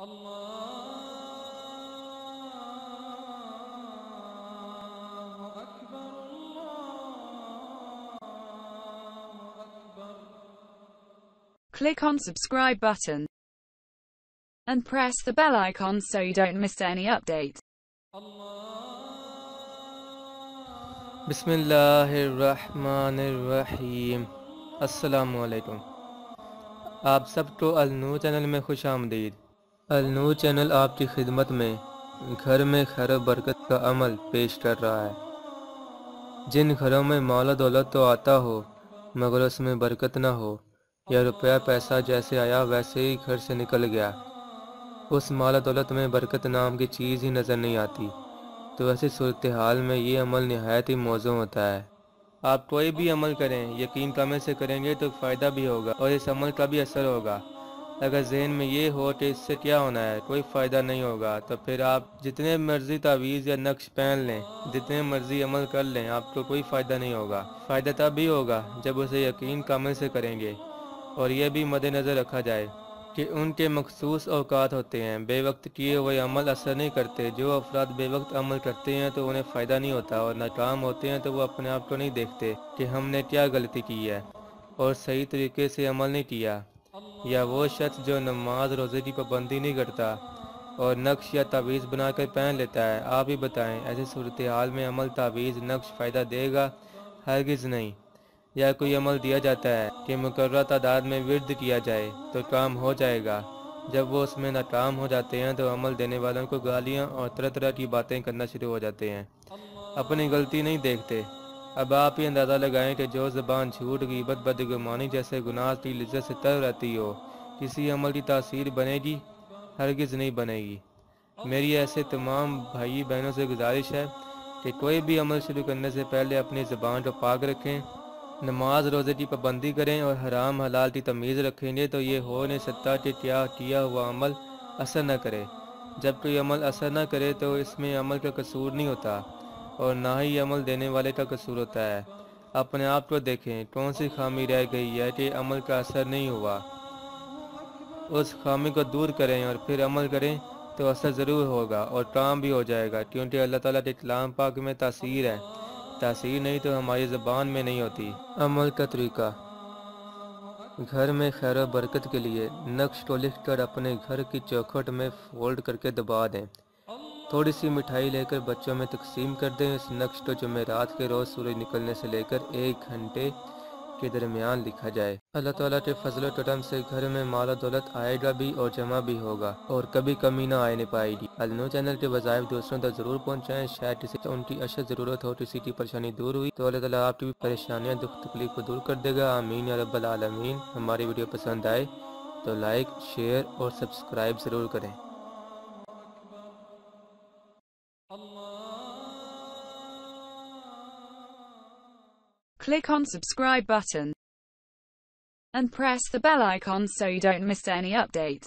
Click on subscribe button and press the bell icon so you don't miss any update. بسم اللہ الرحمن الرحیم۔ السلام علیکم۔ آپ سب کو النور چینل میں خوش آمدید۔ النور چینل آپ کی خدمت میں گھر میں خیر و برکت کا عمل پیش کر رہا ہے۔ جن گھروں میں مال و دولت تو آتا ہو مگر اس میں برکت نہ ہو، یا روپیہ پیسہ جیسے آیا ویسے ہی گھر سے نکل گیا، اس مال و دولت میں برکت نام کی چیز ہی نظر نہیں آتی، تو ایسی صورتحال میں یہ عمل نہایت ہی موزوں ہوتا ہے۔ آپ کوئی بھی عمل کریں، یقین کامل سے کریں گے تو فائدہ بھی ہوگا اور اس عمل کا بھی اثر ہوگا۔ اگر ذہن میں یہ ہو کہ اس سے کیا ہونا ہے، کوئی فائدہ نہیں ہوگا، تو پھر آپ جتنے مرضی تعویذ یا نقش پہن لیں، جتنے مرضی عمل کر لیں، آپ کو کوئی فائدہ نہیں ہوگا۔ فائدہ تب بھی ہوگا جب اسے یقین کامل سے کریں گے، اور یہ بھی مد نظر رکھا جائے کہ ان کے مخصوص اوقات ہوتے ہیں۔ بے وقت کیے ہوئے عمل اثر نہیں کرتے۔ جو افراد بے وقت عمل کرتے ہیں تو انہیں فائدہ نہیں ہوتا، اور ناکام ہوتے ہیں تو وہ اپنے آپ کو نہیں دیکھتے کہ ہم نے کیا غلطی کی ہے اور صحیح طریقے سے عمل نہیں کیا۔ یا وہ شخص جو نماز روزے کی پابندی نہیں کرتا اور نقش یا تعویذ بنا کر پہن لیتا ہے، آپ ہی بتائیں ایسی صورتحال میں عمل تعویذ نقش فائدہ دے گا؟ ہرگز نہیں۔ یا کوئی عمل دیا جاتا ہے کہ مقررہ تعداد میں ورد کیا جائے تو کام ہو جائے گا، جب وہ اس میں ناکام ہو جاتے ہیں تو عمل دینے والوں کو گالیاں اور طرح طرح کی باتیں کرنا شروع ہو جاتے ہیں، اپنی غلطی نہیں دیکھتے۔ اب آپ ہی اندازہ لگائیں کہ جو زبان جھوٹ، غیبت، بدگمانی جیسے گناہ کی لذت سے تر رہتی ہو، کسی عمل کی تاثیر بنے گی؟ ہرگز نہیں بنے گی۔ میری ایسے تمام بھائی بہنوں سے گزارش ہے کہ کوئی بھی عمل شروع کرنے سے پہلے اپنی زبان کو پاک رکھیں، نماز روزے کی پابندی کریں اور حرام حلال کی تمیز رکھیں گے تو یہ ہو نہیں سکتا کہ کیا ہوا عمل اثر نہ کرے۔ جب کوئی عمل اثر نہ کرے تو اس میں عمل کا قصور نہیں ہوتا، اور نہ ہی عمل دینے والے کا قصور ہوتا ہے۔ اپنے آپ کو دیکھیں، کون سی خامی رہ گئی ہے کہ عمل کا اثر نہیں ہوا۔ اس خامی کو دور کریں اور پھر عمل کریں تو اثر ضرور ہوگا اور کام بھی ہو جائے گا، کیونکہ اللہ تعالیٰ کے کلام پاک میں تاثیر ہے۔ تاثیر نہیں تو ہماری زبان میں نہیں ہوتی۔ عمل کا طریقہ: گھر میں خیر و برکت کے لیے نقش کو لکھ کر اپنے گھر کی چوکھٹ میں فولڈ کر کے دبا دیں۔ تھوڑی سی مٹھائی لے کر بچوں میں تقسیم کر دیں۔ اس نقش کو جمعرات کے روز سورج نکلنے سے لے کر 1 گھنٹے کے درمیان لکھا جائے۔ اللہ تعالیٰ کے فضل و کرم سے گھر میں مال و دولت آئے گا بھی اور جمع بھی ہوگا، اور کبھی کمی نہ آنے پائے گی۔ النور چینل کے وظائف دوسروں تک ضرور پہنچائیں۔ شاید کسی ان کی اشد ضرورت ہو، کسی کی پریشانی دور ہوئی تو اللہ تعالیٰ آپ کی بھی پریشانیاں، دکھ تکلیف کو دور کر دے گا۔ آمین یا رب العالمین۔ ہماری ویڈیو پسند آئے تو لائک، شیئر اور سبسکرائب ضرور کریں۔ Click on subscribe button and press the bell icon so you don't miss any update.